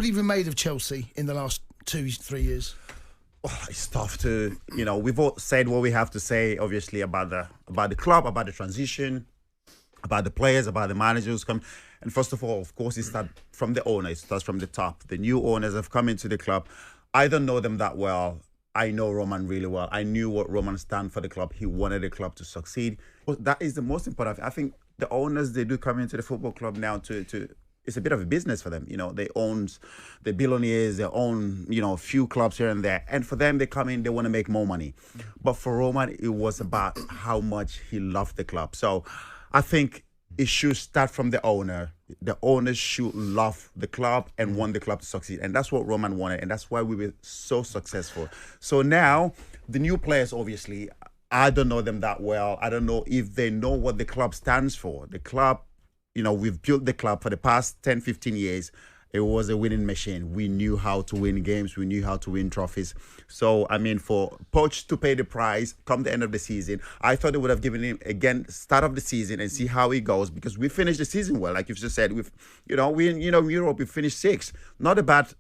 would he have made of Chelsea in the last 2-3 years? Oh, it's tough to, we've all said what we have to say, obviously, about the club, about the transition, about the players, about the managers come. And first of all, of course, it starts from the owner. It starts from the top. The new owners have come into the club. I don't know them that well. I know Roman really well. I knew what Roman stand for the club. He wanted the club to succeed. Well, that is the most important. I think the owners, they do come into the football club now to it's a bit of a business for them. They're billionaires, they own, a few clubs here and there. And for them, they come in, they want to make more money. But for Roman, it was about how much he loved the club. So I think it should start from the owner. The owners should love the club and want the club to succeed. And that's what Roman wanted. And that's why we were so successful. So now, the new players, obviously, I don't know them that well. I don't know if they know what the club stands for. The club, we've built the club for the past 10, 15 years. It was a winning machine. We knew how to win games. We knew how to win trophies. So, for Poch to pay the price come the end of the season, I thought they would have given him, again, start of the season and see how it goes, because we finished the season well. Like you've just said, we in Europe, we finished 6th. Not a bad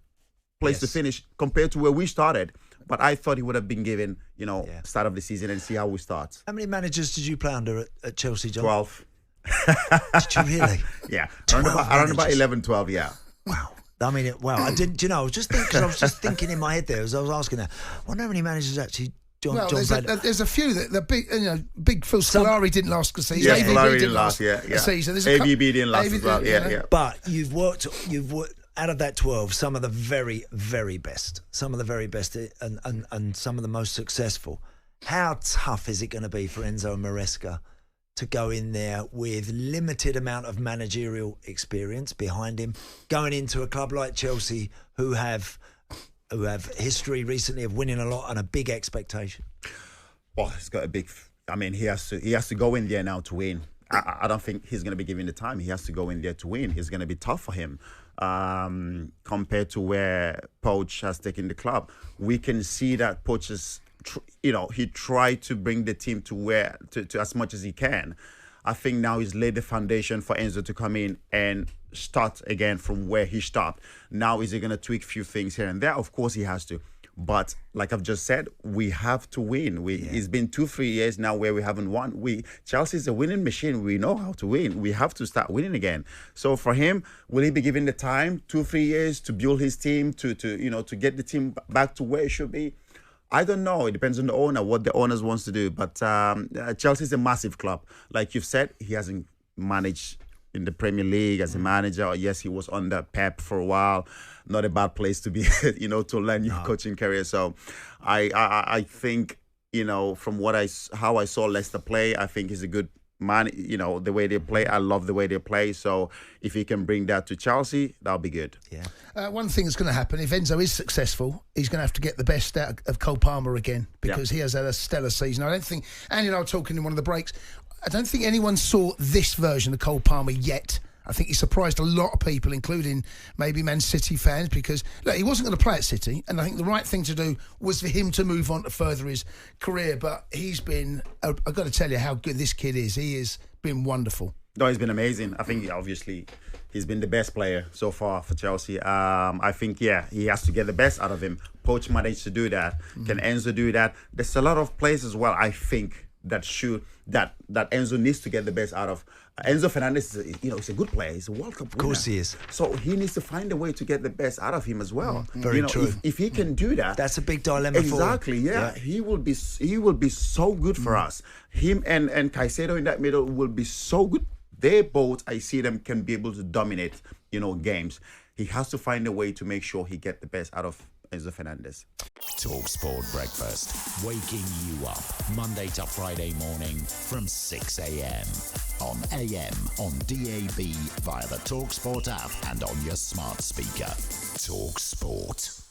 place to finish compared to where we started. But I thought he would have been given, start of the season and see how we start. How many managers did you play under at Chelsea, John? 12. Did you really? Yeah. Around about 11, 12, yeah. Wow. I didn't, I was just thinking in my head there as I was asking that. I wonder how many managers actually John played. There's a few that the big Phil Scolari didn't last a season. Yeah, Scolari didn't last a season. ABB didn't last as well. Yeah. But you've worked out of that 12, some of the very, very best. Some of the very best and some of the most successful. How tough is it going to be for Enzo and Maresca to go in there with limited amount of managerial experience behind him, going into a club like Chelsea who have history recently of winning a lot and a big expectation? Well, he's got a big. He has to go in there now to win. I don't think he's going to be given the time. He has to go in there to win. It's going to be tough for him compared to where Poch has taken the club. We can see that Poch is. He tried to bring the team to as much as he can. I think now he's laid the foundation for Enzo to come in and start again from where he stopped. Now, is he going to tweak a few things here and there? Of course he has to. But like I've just said, we have to win. It's been 2-3 years now where we haven't won. Chelsea is a winning machine. We know how to win. We have to start winning again. So for him, will he be given the time, 2-3 years, to build his team, to get the team back to where it should be? I don't know. It depends on the owner, what the owners wants to do. But Chelsea is a massive club. Like you've said, he hasn't managed in the Premier League as a manager. Yes, he was under Pep for a while. Not a bad place to be, to learn your coaching career. So I think, from how I saw Leicester play, I think he's a good man. The way they play, I love the way they play. So if he can bring that to Chelsea, that'll be good. Yeah. One thing that's going to happen, if Enzo is successful, he's going to have to get the best out of Cole Palmer again, because he has had a stellar season. I don't think, Andy and I were talking in one of the breaks, I don't think anyone saw this version of Cole Palmer yet. I think he surprised a lot of people, including maybe Man City fans, because look, he wasn't going to play at City, and I think the right thing to do was for him to move on to further his career. But he's been, I've got to tell you how good this kid is. He has been wonderful. No, he's been amazing. I think, obviously, he's been the best player so far for Chelsea. I think, he has to get the best out of him. Poch managed to do that. Can Enzo do that? There's a lot of players as well, I think, that Enzo needs to get the best out of. Enzo Fernandez is he's a good player. He's a World Cup winner. Of course he is. So he needs to find a way to get the best out of him as well. Very true. If he can do that, that's a big dilemma. Exactly. Yeah. He will be so good for us. Him and Caicedo in that middle will be so good. They both, I see them, can be able to dominate games. He has to find a way to make sure he get the best out of Enzo Fernandez. talkSPORT Breakfast, waking you up Monday to Friday morning from 6 a.m. on AM, on DAB, via the talkSPORT app and on your smart speaker. talkSPORT.